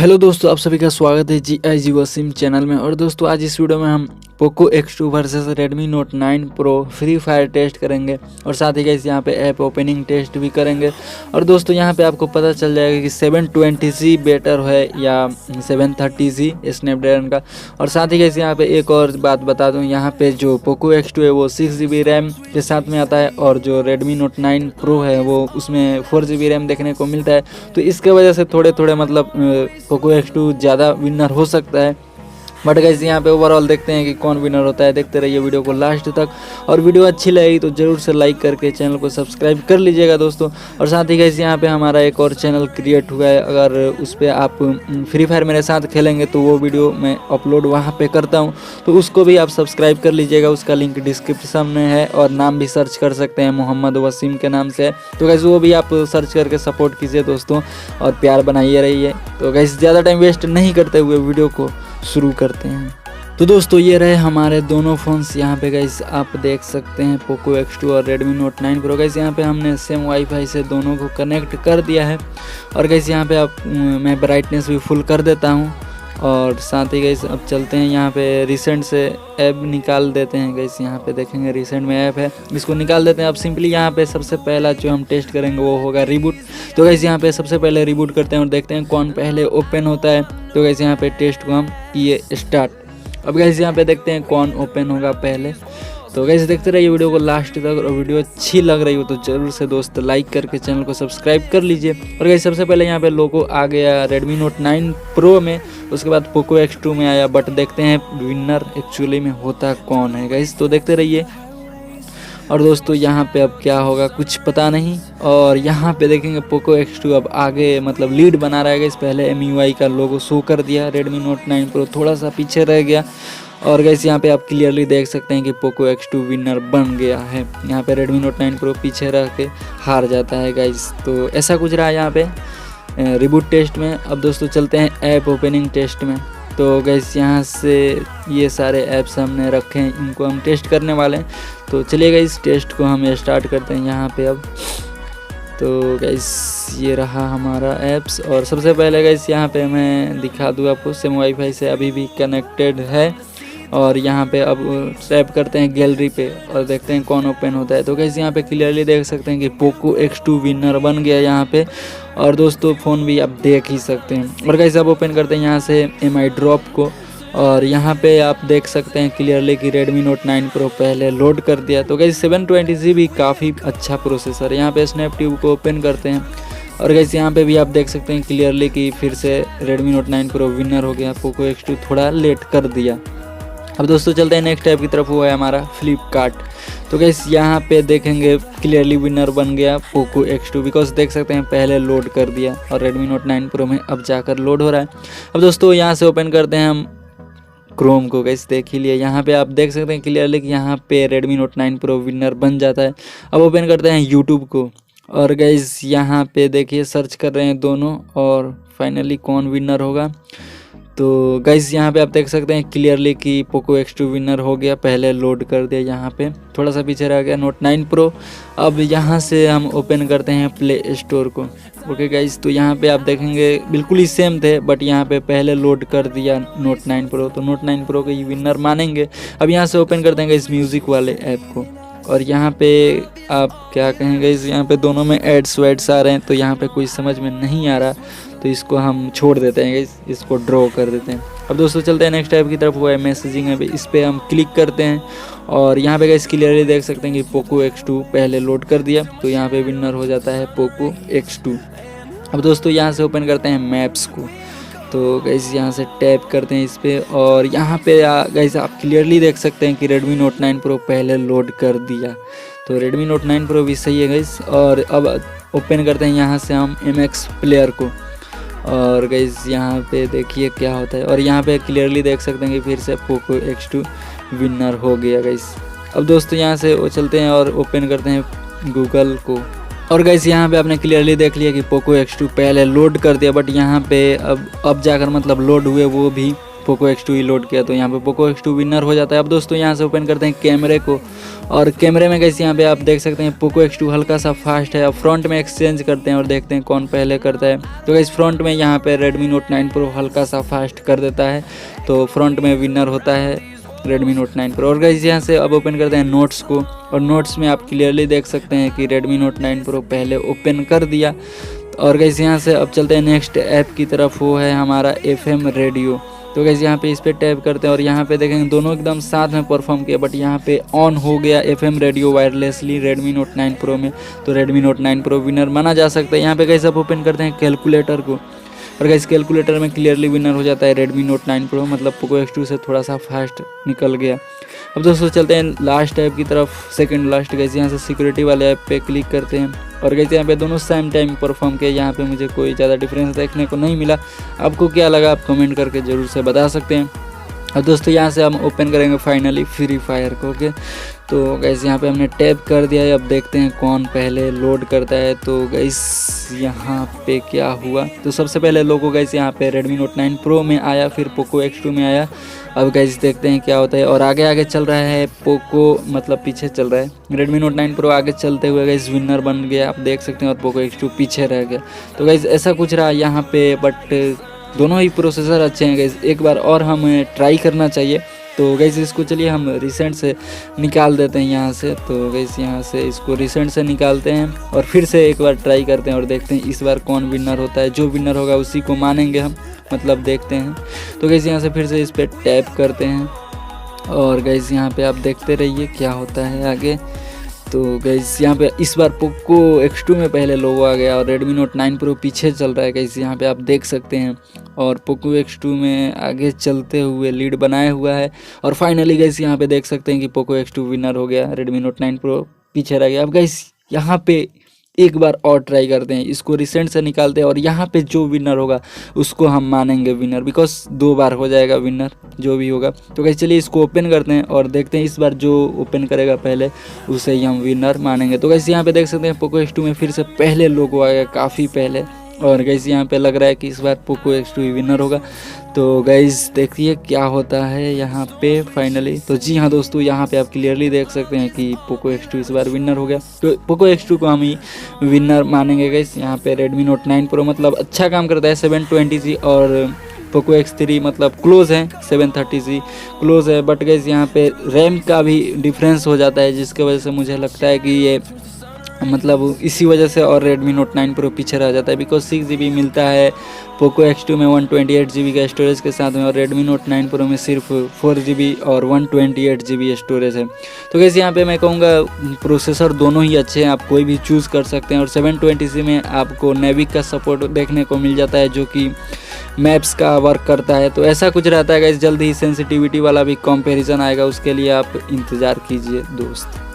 Hello दोस्तों, आप सभी का स्वागत है जी वसीम चैनल में। और दोस्तों आज इस वीडियो में हम Poco X2 versus Redmi Note 9 Pro Free Fire test करेंगे और साथ ही गाइस यहाँ पे ऐप ओपनिंग टेस्ट भी करेंगे। और दोस्तों यहाँ पे आपको पता चल जाएगा कि 720C बेटर है या 730C स्नैपड्रैगन का। और साथ ही गाइस यहाँ पे एक और बात बता दूँ, यहाँ पे जो पोको X2 है वो 6GB रैम के साथ में आता है और जो Redmi Note 9 Pro है वो उसमें 4GB रैम देखने को मिलता है। तो इसके वजह से थोड़े मतलब पोको X2 ज़्यादा विनर हो सकता है। बट गाइस यहाँ पे ओवरऑल देखते हैं कि कौन विनर होता है। देखते रहिए वीडियो को लास्ट तक, और वीडियो अच्छी लगी तो ज़रूर से लाइक करके चैनल को सब्सक्राइब कर लीजिएगा दोस्तों। और साथ ही गाइस यहाँ पे हमारा एक और चैनल क्रिएट हुआ है, अगर उस पर आप फ्री फायर मेरे साथ खेलेंगे तो वो वीडियो मैं अपलोड वहाँ पे करता हूँ, तो उसको भी आप सब्सक्राइब कर लीजिएगा। उसका लिंक डिस्क्रिप्शन में है और नाम भी सर्च कर सकते हैं, मोहम्मद वसीम के नाम से। तो गाइस वो भी आप सर्च करके सपोर्ट कीजिए दोस्तों और प्यार बनाइए रहिए। तो गाइस ज़्यादा टाइम वेस्ट नहीं करते हुए वीडियो को शुरू करते हैं। तो दोस्तों ये रहे हमारे दोनों फ़ोन्स। यहाँ पे गाइस आप देख सकते हैं पोको X2 और Redmi Note 9 Pro। गाइस यहाँ पे हमने सेम वाईफाई से दोनों को कनेक्ट कर दिया है। और गाइस यहाँ पे मैं ब्राइटनेस भी फुल कर देता हूँ। और साथ ही गाइस अब चलते हैं यहाँ पे रिसेंट से ऐप निकाल देते हैं। गाइस यहाँ पे देखेंगे रिसेंट में ऐप है, इसको निकाल देते हैं। अब सिंपली यहाँ पे सबसे पहला जो हम टेस्ट करेंगे वो होगा रिबूट। तो गाइस यहाँ पे सबसे पहले रिबूट करते हैं और देखते हैं कौन पहले ओपन होता है। तो गाइस यहाँ पे टेस्ट को हम किए स्टार्ट। अब गाइस यहाँ पे देखते हैं कौन ओपन होगा पहले। तो गाइस देखते रहिए वीडियो को लास्ट तक, और वीडियो अच्छी लग रही हो तो जरूर से दोस्त लाइक करके चैनल को सब्सक्राइब कर लीजिए। और गाइस सबसे पहले यहाँ पे लोगो आ गया Redmi Note 9 Pro में, उसके बाद पोको X2 में आया। बट देखते हैं विनर एक्चुअली में होता कौन है गाइस, तो देखते रहिए। और दोस्तों यहाँ पे अब क्या होगा कुछ पता नहीं। और यहाँ पे देखेंगे पोको X2 अब आगे मतलब लीड बना रहा है गाइस। पहले MUI का लोगो शो कर दिया, Redmi Note 9 Pro थोड़ा सा पीछे रह गया। और गाइस यहाँ पे आप क्लियरली देख सकते हैं कि पोको X2 विनर बन गया है। यहाँ पे Redmi Note 9 Pro पीछे रह के हार जाता है गाइस। तो ऐसा कुछ रहा यहाँ पे रिबूट टेस्ट में। अब दोस्तों चलते हैं ऐप ओपनिंग टेस्ट में। तो गाइस यहाँ से ये सारे ऐप्स हमने रखे हैं, इनको हम टेस्ट करने वाले हैं। तो चलिए गाइस टेस्ट को हम स्टार्ट करते हैं यहाँ पे अब। तो गाइस ये रहा हमारा ऐप्स। और सबसे पहले गाइस यहाँ पे मैं दिखा दूँ आपको, सेम वाईफाई से अभी भी कनेक्टेड है। और यहाँ पे अब टैप करते हैं गैलरी पे और देखते हैं कौन ओपन होता है। तो गाइस यहाँ पे क्लियरली देख सकते हैं कि पोको X2 विनर बन गया यहाँ पे। और दोस्तों फ़ोन भी आप देख ही सकते हैं। और गाइस अब ओपन करते हैं यहाँ से MI ड्रॉप को। और यहाँ पे आप देख सकते हैं क्लियरली कि Redmi Note 9 Pro पहले लोड कर दिया। तो गाइस 720C भी काफ़ी अच्छा प्रोसेसर है। यहाँ पे स्नैपट्यूब को ओपन करते हैं और गाइस यहाँ पे भी आप देख सकते हैं क्लियरली कि फिर से Redmi Note 9 Pro विनर हो गया। पोको X2 थोड़ा लेट कर दिया। अब दोस्तों चलते हैं नेक्स्ट ऐप की तरफ, वो है हमारा फ्लिपकार्ट। तो गाइस यहाँ पे देखेंगे क्लियरली विनर बन गया पोको X2, बिकॉज देख सकते हैं पहले लोड कर दिया और Redmi Note 9 Pro में अब जाकर लोड हो रहा है। अब दोस्तों यहाँ से ओपन करते हैं हम क्रोम को। गाइस देख ही लिया, यहाँ पे आप देख सकते हैं क्लियरली कि यहाँ पे Redmi Note 9 Pro विनर बन जाता है। अब ओपन करते हैं यूट्यूब को। और गाइस यहाँ पे देखिए सर्च कर रहे हैं दोनों और फाइनली कौन विनर होगा। तो गाइस यहाँ पे आप देख सकते हैं क्लियरली कि पोको X2 विनर हो गया, पहले लोड कर दिया। यहाँ पे थोड़ा सा पीछे रह गया Note 9 Pro। अब यहाँ से हम ओपन करते हैं प्ले स्टोर को। ओके गाइस, तो यहाँ पे आप देखेंगे बिल्कुल ही सेम थे, बट यहाँ पे पहले लोड कर दिया Note 9 Pro, तो Note 9 Pro को ये विनर मानेंगे। अब यहाँ से ओपन कर देंगे इस म्यूज़िक वाले ऐप को। और यहाँ पे आप क्या कहेंगे, इस यहाँ पे दोनों में एड्स वेड्स आ रहे हैं, तो यहाँ पे कोई समझ में नहीं आ रहा, तो इसको हम छोड़ देते हैं, इसको ड्रॉ कर देते हैं। अब दोस्तों चलते हैं नेक्स्ट ऐप की तरफ, वो है मैसेजिंग ऐप। इस पर हम क्लिक करते हैं और यहाँ पे गाइस क्लियरली देख सकते हैं कि पोको X2 पहले लोड कर दिया, तो यहाँ पे विनर हो जाता है पोको X2। अब दोस्तों यहाँ से ओपन करते हैं मैप्स को। तो गाइस यहाँ से टैप करते हैं इस पर और यहाँ पे गाइस आप क्लियरली देख सकते हैं कि Redmi Note 9 Pro पहले लोड कर दिया, तो Redmi Note 9 Pro भी सही है गाइस। और अब ओपन करते हैं यहाँ से हम MX प्लेयर को। और गाइस यहाँ पे देखिए क्या होता है, और यहाँ पे क्लियरली देख सकते हैं कि फिर से पोको X2 विनर हो गया गाइस। अब दोस्तों यहाँ से वो चलते हैं और ओपन करते हैं गूगल को। और गाइस यहाँ पे आपने क्लियरली देख लिया कि पोको X2 पहले लोड कर दिया, बट यहाँ पे अब जाकर मतलब लोड हुए वो भी पोको X2 ही लोड किया, तो यहाँ पे पोको X2 विनर हो जाता है। अब दोस्तों यहाँ से ओपन करते हैं कैमरे को, और कैमरे में कैसे यहाँ पे आप देख सकते हैं पोको X2 हल्का सा फास्ट है। अब फ्रंट में एक्सचेंज करते हैं और देखते हैं कौन पहले करता है। तो गाइस फ्रंट में यहाँ पे Redmi Note 9 Pro हल्का सा फास्ट कर देता है, तो फ्रंट में विनर होता है Redmi Note 9 Pro। और गाइस यहाँ से अब ओपन करते हैं नोट्स को, और नोट्स में आप क्लियरली देख सकते हैं कि Redmi Note 9 Pro पहले ओपन कर दिया। और गाइस यहाँ से अब चलते हैं नेक्स्ट ऐप की तरफ, वो है हमारा FM रेडियो। तो गाइस यहाँ पे इस पर टैप करते हैं और यहाँ पे देखेंगे दोनों एकदम साथ में परफॉर्म किया, बट यहाँ पे ऑन हो गया FM radio wirelessly Redmi Note 9 Pro में, तो Redmi Note 9 Pro विनर माना जा सकता है। यहाँ पे गाइस अब ओपन करते हैं कैलकुलेटर को, और गाइस कैलकुलेटर में क्लियरली विनर हो जाता है Redmi Note 9 Pro, मतलब पोको X2 से थोड़ा सा फास्ट निकल गया। अब दोस्तों चलते हैं लास्ट ऐप की तरफ, सेकंड लास्ट। गाइस यहाँ से सिक्योरिटी वाले ऐप पे क्लिक करते हैं, और गाइस यहाँ पे दोनों सेम टाइम परफॉर्म किए। यहाँ पे मुझे कोई ज़्यादा डिफरेंस देखने को नहीं मिला। आपको क्या लगा आप कमेंट करके ज़रूर से बता सकते हैं। और दोस्तों यहाँ से हम ओपन करेंगे फाइनली फ्री फायर को। ओके, तो गाइस यहाँ पे हमने टैप कर दिया है। अब देखते हैं कौन पहले लोड करता है। तो गाइस यहाँ पे क्या हुआ, तो सबसे पहले लोगो गाइस यहाँ पे Redmi Note 9 Pro में आया, फिर पोको X2 में आया। अब गाइस देखते हैं क्या होता है, और आगे आगे चल रहा है पोको, मतलब पीछे चल रहा है Redmi Note 9 Pro आगे चलते हुए गाइस विनर बन गया, आप देख सकते हैं, और पोको X2 पीछे रह गया। तो गाइस ऐसा कुछ रहा यहाँ पे, बट दोनों ही प्रोसेसर अच्छे हैं गाइस, एक बार और हमें ट्राई करना चाहिए। तो गाइस इसको चलिए हम रिसेंट से निकाल देते हैं यहाँ से। तो गाइस यहाँ से इसको रिसेंट से निकालते हैं और फिर से एक बार ट्राई करते हैं और देखते हैं इस बार कौन विनर होता है। जो विनर होगा उसी को मानेंगे हम, मतलब देखते हैं। तो गाइस यहाँ से फिर से इस पर टैप करते हैं, और गाइस यहाँ पे आप देखते रहिए क्या होता है आगे। तो गाइस यहाँ पे इस बार पोको X2 में पहले लोगो आ गया, और Redmi Note 9 Pro पीछे चल रहा है गाइस, यहाँ पे आप देख सकते हैं। और पोको X2 में आगे चलते हुए लीड बनाया हुआ है, और फाइनली गाइस यहाँ पे देख सकते हैं कि पोको X2 विनर हो गया, Redmi Note 9 Pro पीछे रह गया। अब गाइस यहाँ पे एक बार और ट्राई करते हैं, इसको रिसेंट से निकालते हैं, और यहाँ पे जो विनर होगा उसको हम मानेंगे विनर, बिकॉज 2 बार हो जाएगा विनर जो भी होगा। तो गाइस चलिए इसको ओपन करते हैं और देखते हैं इस बार जो ओपन करेगा पहले उसे ही हम विनर मानेंगे। तो गाइस यहाँ पे देख सकते हैं पोको X2 में फिर से पहले लोगो आ गया, काफ़ी पहले, और गाइस यहाँ पे लग रहा है कि इस बार पोको X2 विनर होगा। तो गाइस देखिए क्या होता है यहाँ पे फाइनली। तो जी हाँ दोस्तों, यहाँ पे आप क्लियरली देख सकते हैं कि पोको X2 इस बार विनर हो गया। तो पोको X2 को हम ही विनर मानेंगे गाइस। यहाँ पे Redmi Note 9 Pro मतलब अच्छा काम करता है 720G, और पोको X3 मतलब क्लोज है 730G क्लोज है, बट गाइस यहाँ पे रैम का भी डिफरेंस हो जाता है, जिसके वजह से मुझे लगता है कि ये मतलब इसी वजह से और Redmi Note 9 Pro पीछे रह जाता है, बिकॉज 6GB मिलता है पोको X2 में 128GB का स्टोरेज के साथ में, और Redmi Note 9 Pro में सिर्फ 4GB और 128GB स्टोरेज है। तो कैसे यहाँ पे मैं कहूँगा प्रोसेसर दोनों ही अच्छे हैं, आप कोई भी चूज़ कर सकते हैं। और 720C में आपको नेविक का सपोर्ट देखने को मिल जाता है, जो कि मैप्स का वर्क करता है। तो ऐसा कुछ रहता है गाइस, जल्द ही सेंसिटिविटी वाला भी कंपैरिजन आएगा, उसके लिए आप इंतज़ार कीजिए दोस्त।